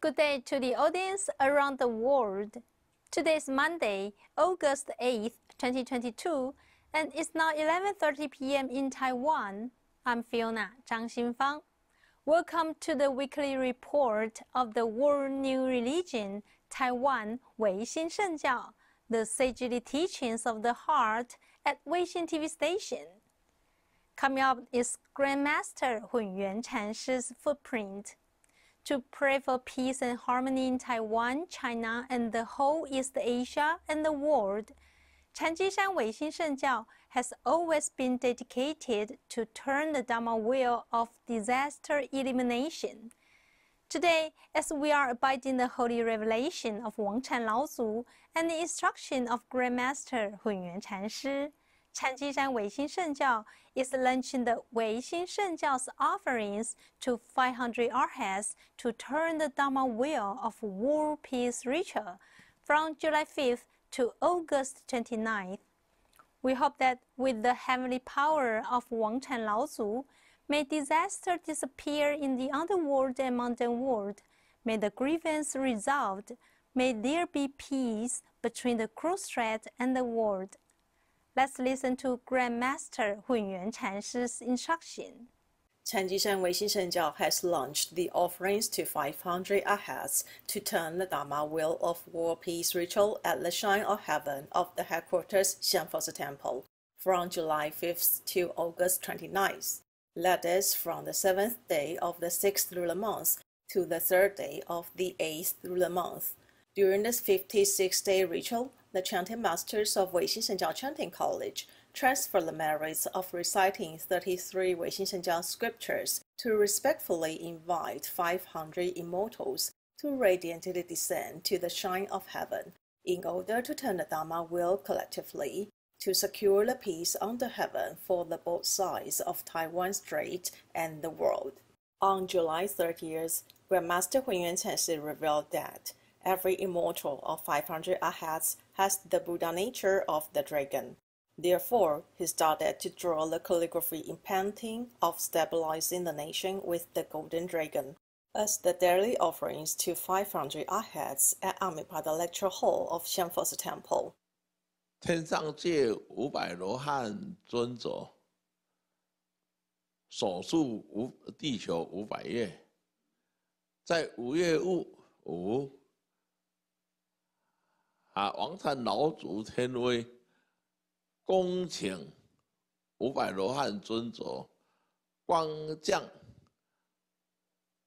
Good day to the audience around the world. Today is Monday, August 8th, 2022, and it's now 11:30 p.m. in Taiwan. I'm Fiona Zhang Xinfang. Welcome to the weekly report of the World New Religion, Taiwan Weixin Shengjiao, the sagely teachings of the heart at Weixin TV station. Coming up is Grandmaster Hunyuan Chanshi's footprint. To pray for peace and harmony in Taiwan, China, and the whole East Asia and the world, Chanjishan Weixin Shengjiao has always been dedicated to turn the Dharma wheel of disaster elimination. Today, as we are abiding the holy revelation of Wangchan Laozu and the instruction of Grandmaster Hunyuan Chanshi, Chanjishan Weixin Shengjiao is launching the Weixin Shengjiao's offerings to 500 arhats to turn the Dharma wheel of world peace ritual from July 5th to August 29th. We hope that with the heavenly power of Wangchan Laozu, may disaster disappear in the underworld and mundane world. May the grievance resolved. May there be peace between the cruel threat and the world. Let's listen to Grandmaster Hunyuan Chanshi's instruction. Chanjishan Weixin Shengjiao has launched the offerings to 500 arhats to turn the Dharma wheel of world peace ritual at the Shrine of Heaven of the headquarters Xianfosi Temple from July 5th to August 29th. That is from the 7th day of the 6th lunar month to the 3rd day of the 8th lunar month. During this 56-day ritual, the chanting masters of Weixin Shengjiao Chanting College transfer the merits of reciting 33 Weixin Shengjiao scriptures to respectfully invite 500 immortals to radiantly descend to the Shrine of Heaven in order to turn the Dharma wheel collectively to secure the peace under heaven for the both sides of Taiwan Strait and the world. On July 30th, Grandmaster Hunyuan Chanshi revealed that every immortal of 500 arhats has the Buddha nature of the dragon. Therefore, he started to draw the calligraphy in painting of stabilizing the nation with the golden dragon as the daily offerings to 500 arhats at Amipada Lecture Hall of Xianfosi Temple. 天上界500罗汉尊者，手数地球500月，在5月5王禅老祖天威恭请500罗汉尊者光降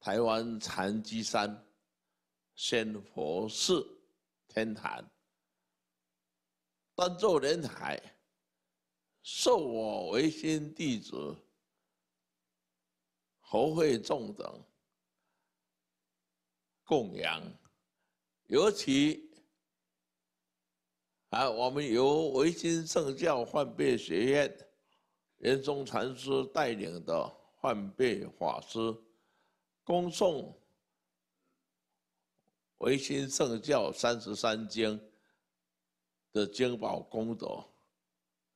台湾禅机山仙佛寺天坛，端坐莲台，受我唯心弟子侯慧众等供养，尤其我们由唯心圣教换辈学院圆宗禅师带领的换辈法师，恭诵唯心圣教33经的经宝功德，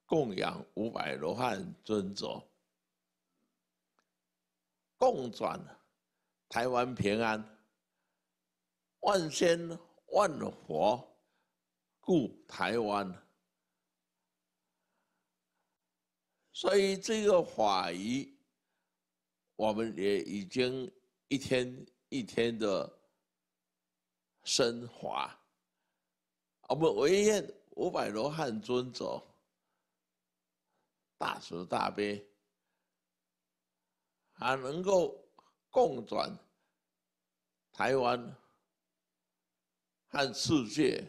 供养500罗汉尊者，共转台湾平安，万仙万佛顾台湾。所以这个法仪，我们也已经一天一天的升华。我们唯愿500罗汉尊者大慈大悲，能够共转台湾和世界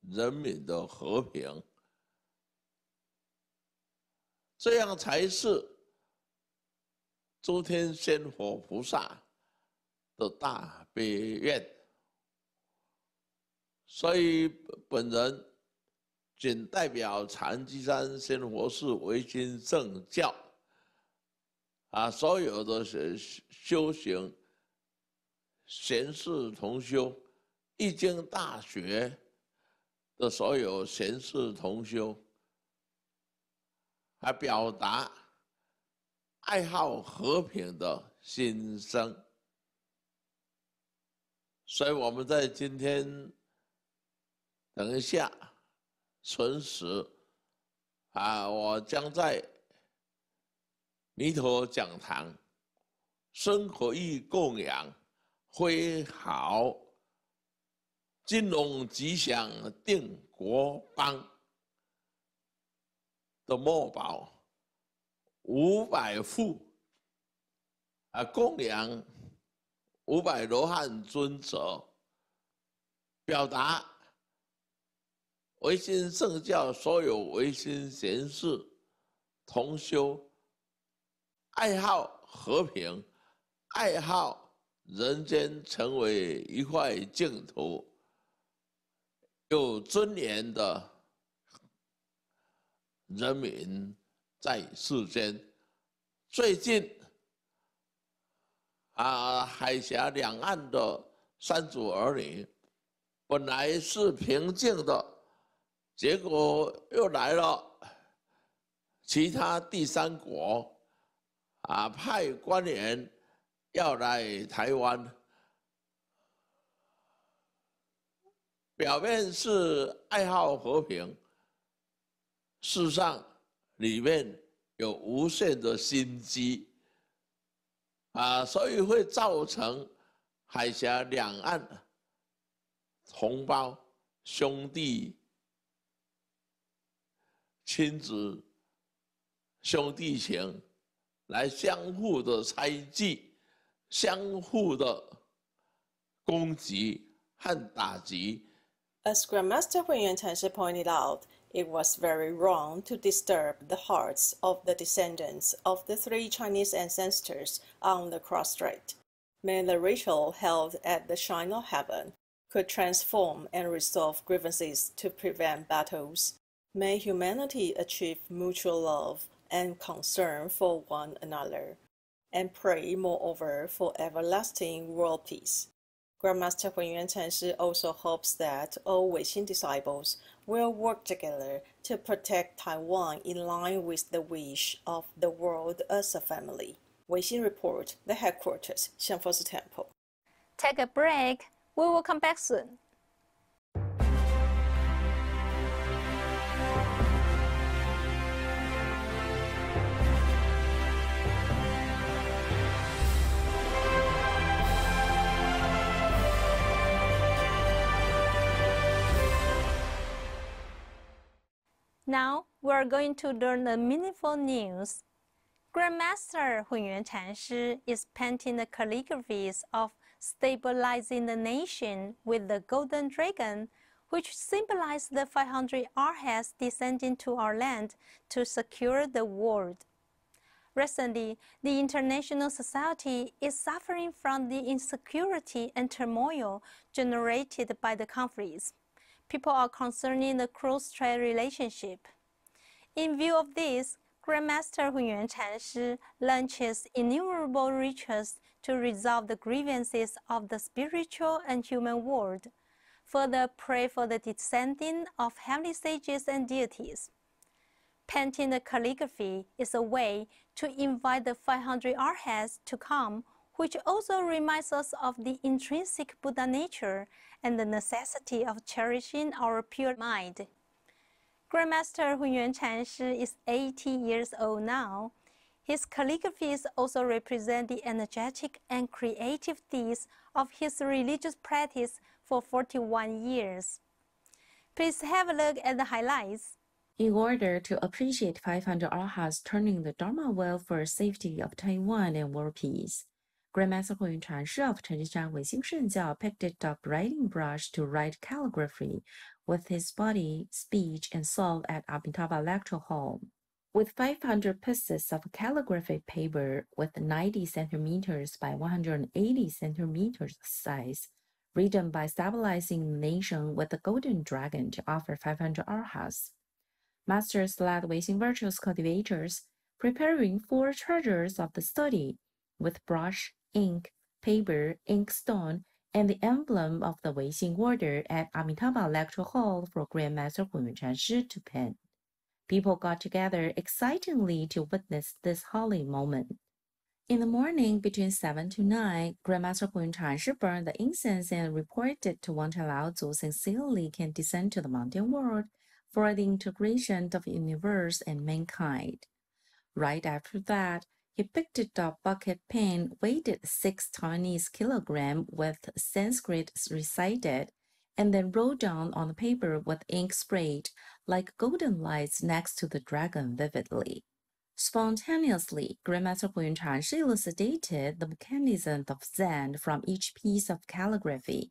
人民的和平，这样才是诸天仙佛菩萨的大悲愿。所以本人仅代表禅机山仙佛寺唯心圣教所有的修行贤士同修，易经大学的所有贤士同修，表达爱好和平的心声。所以我们在今天等一下存时我将在弥陀讲堂生活义供养挥毫金龙吉祥定国邦的墨宝500副供养500罗汉尊者，表达唯心圣教所有唯心贤士同修，爱好和平，爱好人间成为一块净土，有尊严的人民在世间。最近海峡两岸的三祖儿女本来是平静的，结果又来了其他第三国派官员要来台湾，表面是爱好和平，事实上里面有无限的心机所以会造成海峡两岸同胞兄弟亲子兄弟情来相互的猜忌，相互的攻击和打击。As Grandmaster Hunyuan Chanshi pointed out, it was very wrong to disturb the hearts of the descendants of the 3 Chinese ancestors on the cross strait. May the ritual held at the shrine of heaven could transform and resolve grievances to prevent battles. May humanity achieve mutual love and concern for one another, and pray moreover for everlasting world peace. Grandmaster Hunyuan Chanshi also hopes that all Weixin disciples will work together to protect Taiwan in line with the wish of the world as a family. Weixin Report, the headquarters, Xianfo Temple. Take a break. We will come back soon. Now we are going to learn a meaningful news. Grandmaster Hunyuan Chanshi is painting the calligraphies of stabilizing the nation with the golden dragon, which symbolizes the 500 arhats descending to our land to secure the world. Recently, the international society is suffering from the insecurity and turmoil generated by the conflicts. People are concerning the cross-strait relationship. In view of this, Grandmaster Hunyuan Chanshi launches innumerable rituals to resolve the grievances of the spiritual and human world. Further, pray for the descending of heavenly sages and deities. Painting the calligraphy is a way to invite the 500 arhats to come, which also reminds us of the intrinsic Buddha nature and the necessity of cherishing our pure mind. Grandmaster Hunyuan Chanshi is 80 years old now. His calligraphies also represent the energetic and creative deeds of his religious practice for 41 years. Please have a look at the highlights. In order to appreciate 500 arhats turning the Dharma wheel for safety of Taiwan and world peace, Grandmaster Hunyuan Chanshi of Shengjiao Weixin Shengjiao picked up writing brush to write calligraphy with his body, speech, and soul at Amitabha Lecture Hall. With 500 pieces of calligraphic paper with 90 centimeters by 180 centimeters size, written by stabilizing the nation with the golden dragon to offer 500 arhats, masters led Weixin virtuous cultivators, preparing 4 treasures of the study with brush, ink, paper, inkstone, and the emblem of the Weixin order at Amitabha Lecture Hall for Grandmaster Hunyuan Chanshi to pen. People got together excitingly to witness this holy moment. In the morning, between 7 to 9, Grandmaster Huiyun Chanshi burned the incense and reported to Wang Laozu sincerely can descend to the mountain world for the integration of the universe and mankind. Right after that, he picked up a bucket pen weighed 6 Chinese kilograms with Sanskrit recited, and then wrote down on the paper with ink sprayed like golden lights next to the dragon vividly. Spontaneously, Grandmaster Huiyun Chanshi elucidated the mechanism of Zen from each piece of calligraphy.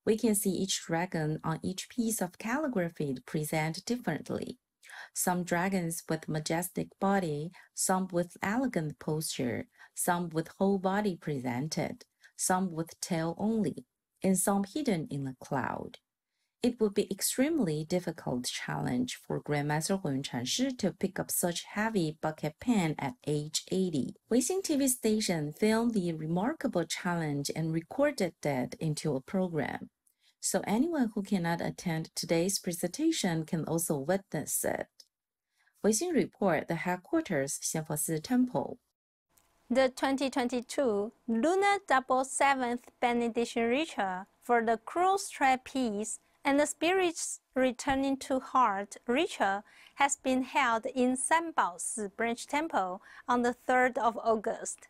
We can see each dragon on each piece of calligraphy present differently. Some dragons with majestic body, some with elegant posture, some with whole body presented, some with tail only, and some hidden in a cloud. It would be extremely difficult challenge for Grandmaster Huiyun Chanshi to pick up such heavy bucket pen at age 80. Weixin TV station filmed the remarkable challenge and recorded it into a program. So anyone who cannot attend today's presentation can also witness it. Weixin Report, the headquarters, Xianfo Temple. The 2022 Lunar Double Seventh Benediction Ritual for the Cross Trapeze and the Spirits Returning to Heart ritual has been held in Sanbaosi Branch Temple on the 3rd of August.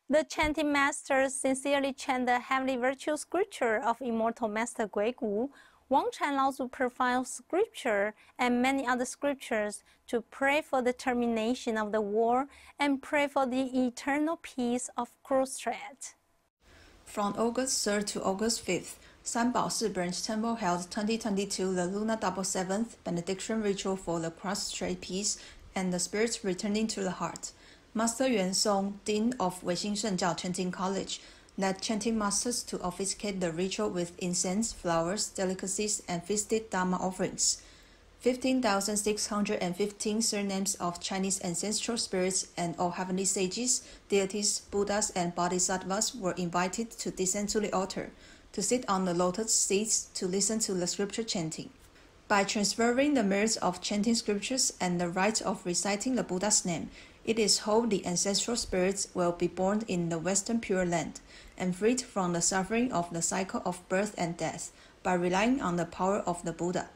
The chanting masters sincerely chant the heavenly virtue scripture of immortal Master Guigu. Wang Laozu profiles scripture and many other scriptures to pray for the termination of the war and pray for the eternal peace of Cross-Strait. From August 3rd to August 5th, Sanbaosi Branch Temple held 2022 the Lunar Double Seventh Benediction Ritual for the Cross-Strait Peace and the Spirits Returning to the Heart. Master Yuan Song, Dean of Weixin Shengjiao Chanting College, led chanting masters to officiate the ritual with incense, flowers, delicacies, and feasted Dharma offerings. 15,615 surnames of Chinese ancestral spirits and all heavenly sages, deities, Buddhas, and Bodhisattvas were invited to descend to the altar, to sit on the lotus seats to listen to the scripture chanting. By transferring the merits of chanting scriptures and the right of reciting the Buddha's name, it is hoped the ancestral spirits will be born in the Western Pure Land and freed from the suffering of the cycle of birth and death by relying on the power of the Buddha.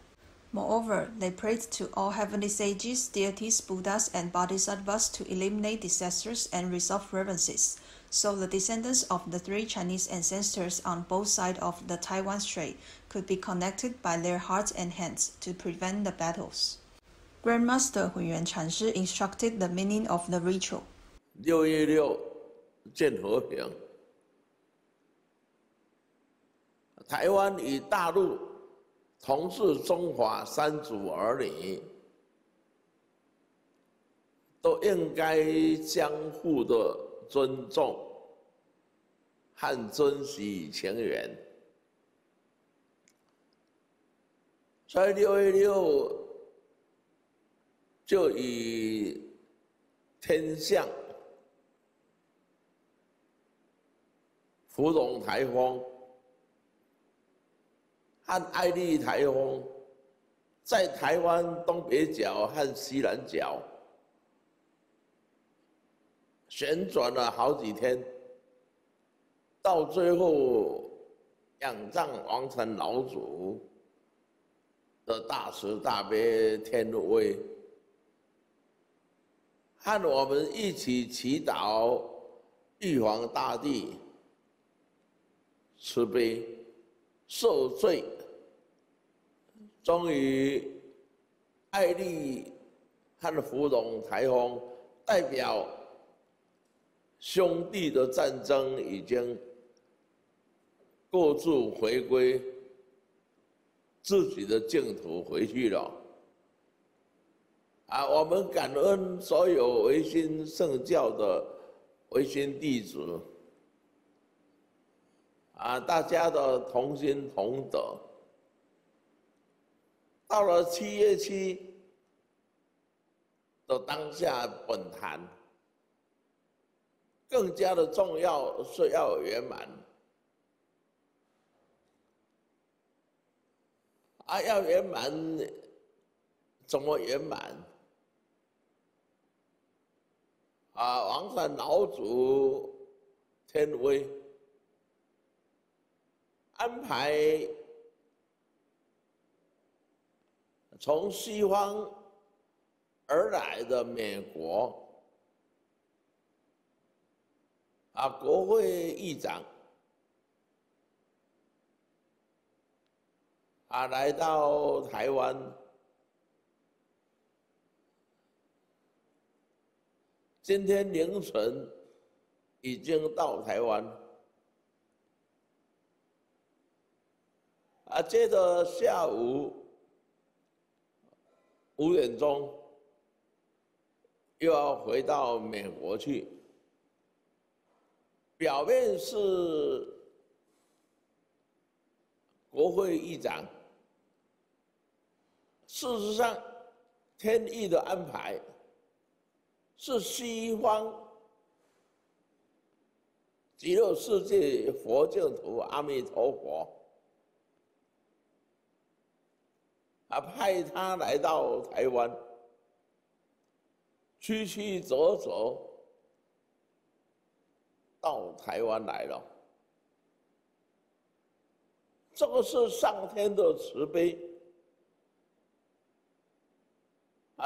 Moreover, they prayed to all heavenly sages, deities, Buddhas, and Bodhisattvas to eliminate disasters and resolve grievances, so the descendants of the 3 Chinese ancestors on both sides of the Taiwan Strait could be connected by their hearts and hands to prevent the battles. Grandmaster Huiyun Chanshi instructed the meaning of the ritual. 616见和平，台湾与大陆同是中华三族儿女，都应该相互的尊重和珍惜情缘。所以616就以天象、芙蓉台风和艾丽台风在台湾东北角和西南角旋转了好几天，到最后仰仗王禅老祖的大慈大悲天威，和我们一起祈祷玉皇大帝慈悲受罪，终于艾丽和芙蓉台风代表兄弟的战争已经各自回归自己的净土回去了。我们感恩所有唯心圣教的唯心弟子，大家的同心同德。到了7月7的当下本坛，更加的重要是要圆满。要圆满，怎么圆满？王禅老祖天威安排从西方而来的美国国会议长来到台湾，今天凌晨已经到台湾，接着下午5点钟又要回到美国去。表面是国会议长，事实上，天意的安排是西方极乐世界佛净土阿弥陀佛派他来到台湾，曲曲折折到台湾来了。这个是上天的慈悲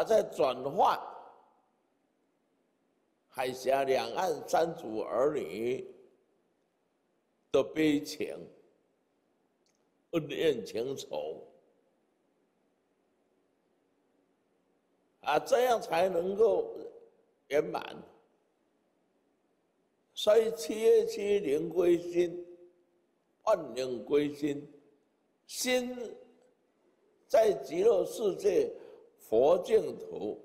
在转换海峡两岸三族儿女的悲情、恩怨情仇这样才能够圆满。所以7月7灵归心，万灵归心，心在极乐世界佛净土，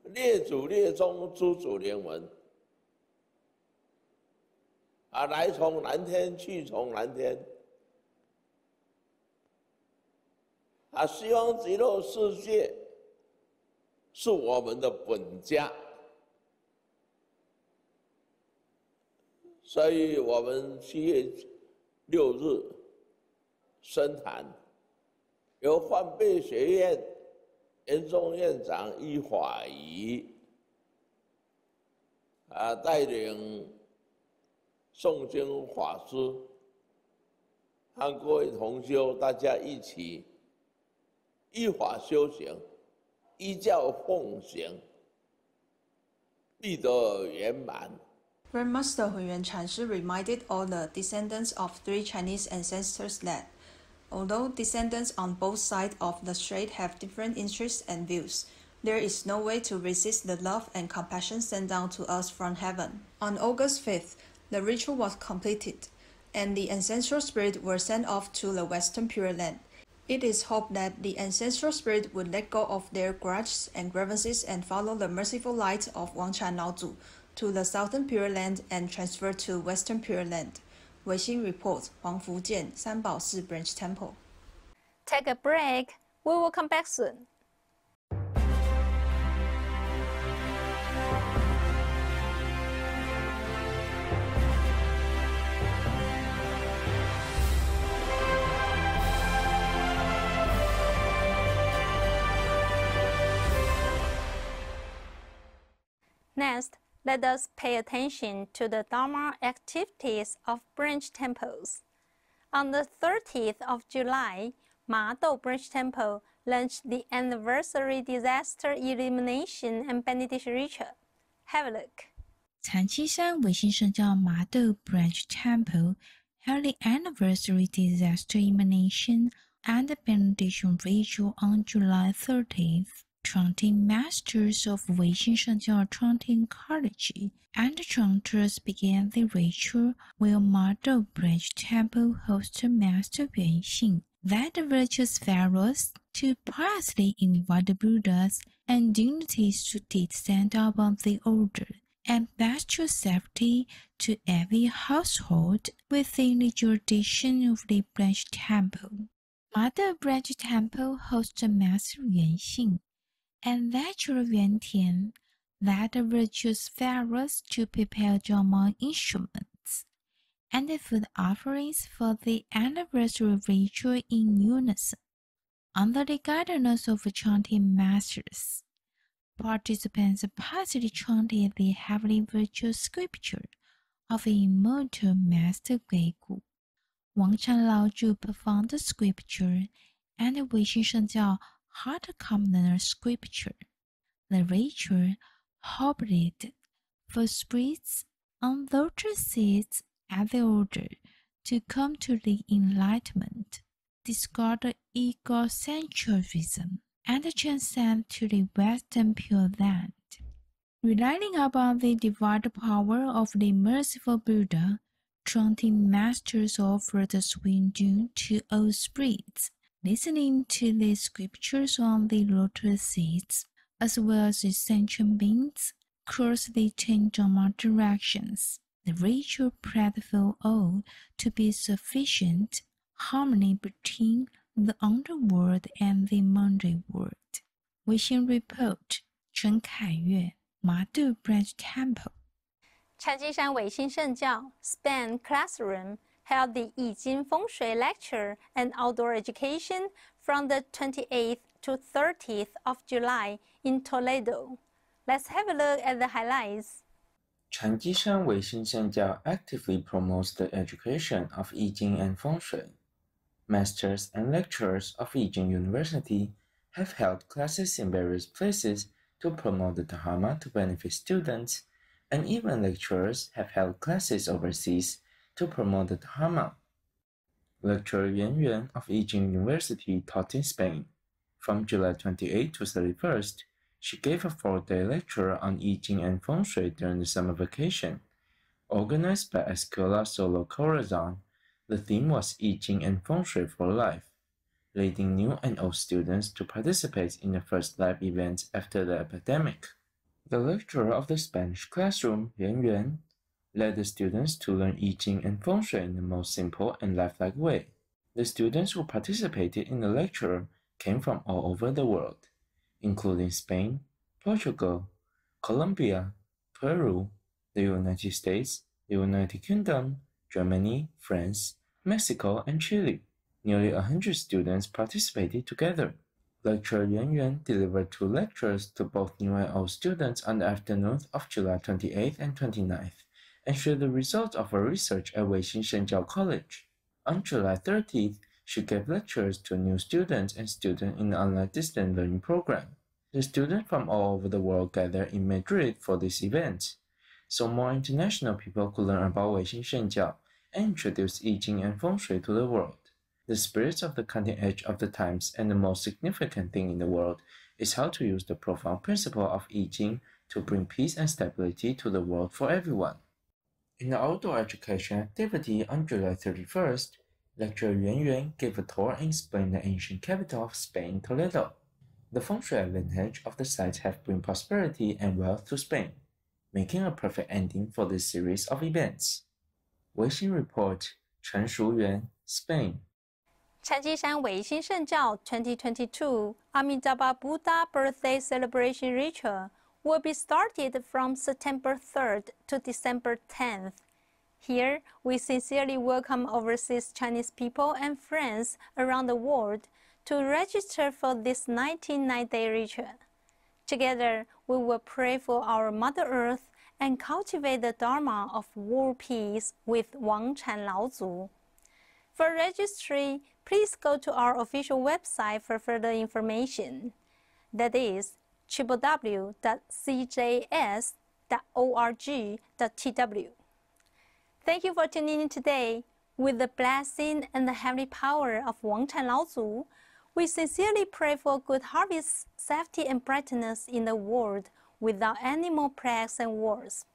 列祖列宗诸祖灵文来从蓝天，去从蓝天希望极乐世界是我们的本家。所以我们7月6日升坛，由换备学院研中院长易法仪带领诵经法师和各位同修大家一起依法修行，依教奉行，必得圆满。Grandmaster Hunyuan Chanshi reminded all the descendants of 3 Chinese ancestors that, although descendants on both sides of the strait have different interests and views, there is no way to resist the love and compassion sent down to us from heaven. On August 5th, the ritual was completed, and the ancestral spirit were sent off to the Western Pure Land. It is hoped that the ancestral spirit would let go of their grudges and grievances and follow the merciful light of Wang Chan Laozu to the Southern Pure Land and transfer to Western Pure Land. Weixin reports, Huang Fujian, Sanbao Si Branch Temple. Take a break. We will come back soon. Next, let us pay attention to the Dharma activities of branch temples. On the 30th of July, Ma-Dou Branch Temple launched the anniversary disaster elimination and benediction ritual. Have a look. 残七山唯心圣教麻豆 Branch Temple held the anniversary disaster elimination and benediction ritual on July 30th. Chanting masters of Weixin Shengjiao Chanting College and chanters began the ritual, while Ma-Dou Branch Temple hosted Master Yuanxing, led the virtuous pharaohs to piously invite the Buddhas and dignities to descend upon the order and bestow safety to every household within the jurisdiction of the branch temple. Ma-Dou Branch Temple hosted Master Yuanxing and lecturer Yuan Tian led the virtuous pharaohs to prepare Zhongmang instruments and food offerings for the anniversary ritual in unison. Under the guidance of chanting masters, Participants passively chanted the heavenly virtual scripture of immortal Master Guigu. Wang Chan Laozu performed the scripture, and Weixin Shengjiao had accompanied scripture. The ritual hobbled for spirits on lotus seats at the order to come to the enlightenment, discard egocentrism, and transcend to the Western Pure Land. Relying upon the divine power of the merciful Buddha, chanting masters offered the sweet dew to all spirits, listening to the scriptures on the lotus seats, as well as the sentient beings, cross the 10 Dharma directions. The ritual prayed for all to be sufficient harmony between the underworld and the mundane world. Weixin Report, 陈凯悦 Madu Branch Temple. 禅机山唯心圣教 Spain Classroom held the 易经风水 lecture and outdoor education from the 28th to 30th of July in Toledo. Let's have a look at the highlights. 禅机山唯心圣教 actively promotes the education of 易经 and 风水. Masters and lecturers of Yijing University have held classes in various places to promote the Dharma to benefit students, and even lecturers have held classes overseas to promote the Dharma. Lecturer Yuan Yuan of Yijing University taught in Spain. From July 28 to 31st, she gave a 4-day lecture on Yijing and Feng Shui during the summer vacation. Organized by Escuela Solo Corazon, the theme was Yijing and Feng Shui for life, leading new and old students to participate in the first live event after the epidemic. The lecturer of the Spanish classroom, Yuan Yuan, led the students to learn Yijing and Feng Shui in the most simple and lifelike way. The students who participated in the lecture came from all over the world, including Spain, Portugal, Colombia, Peru, the United States, the United Kingdom, Germany, France, Mexico, and Chile. Nearly 100 students participated together. Lecturer Yuan Yuan delivered 2 lectures to both new and old students on the afternoon of July 28th and 29th, and shared the results of her research at Weixin Shengjiao College. On July 30th, she gave lectures to new students and students in the online distance learning program. The students from all over the world gathered in Madrid for this event, so more international people could learn about Weixin Shengjiao and introduce Yijing and Feng Shui to the world. The spirits of the cutting edge of the times and the most significant thing in the world is how to use the profound principle of Yijing to bring peace and stability to the world for everyone. In the outdoor education activity on July 31st, Lecturer Yuan Yuan gave a tour and explained the ancient capital of Spain, Toledo. The feng shui advantage of the site have brought prosperity and wealth to Spain, making a perfect ending for this series of events. Weixin Report, 陈淑媛 Spain. 禅机山唯心圣教 2022 Amitabha Buddha Birthday Celebration Ritual will be started from September 3rd to December 10th. Here, we sincerely welcome overseas Chinese people and friends around the world to register for this 99-day ritual. Together, we will pray for our Mother Earth and cultivate the Dharma of world peace with Wang Chan Laozu. For registry, please go to our official website for further information. That is www.cjs.org.tw. Thank you for tuning in today. With the blessing and the heavenly power of Wang Chan Laozu, we sincerely pray for good harvest, safety, and brightness in the world without any more plagues and wars.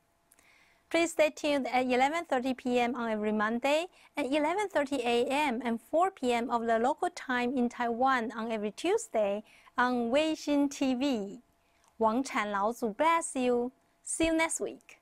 Please stay tuned at 11:30 p.m. on every Monday and 11:30 a.m. and 4 p.m. of the local time in Taiwan on every Tuesday on Weixin TV. Wang Chan Laozu bless you. See you next week.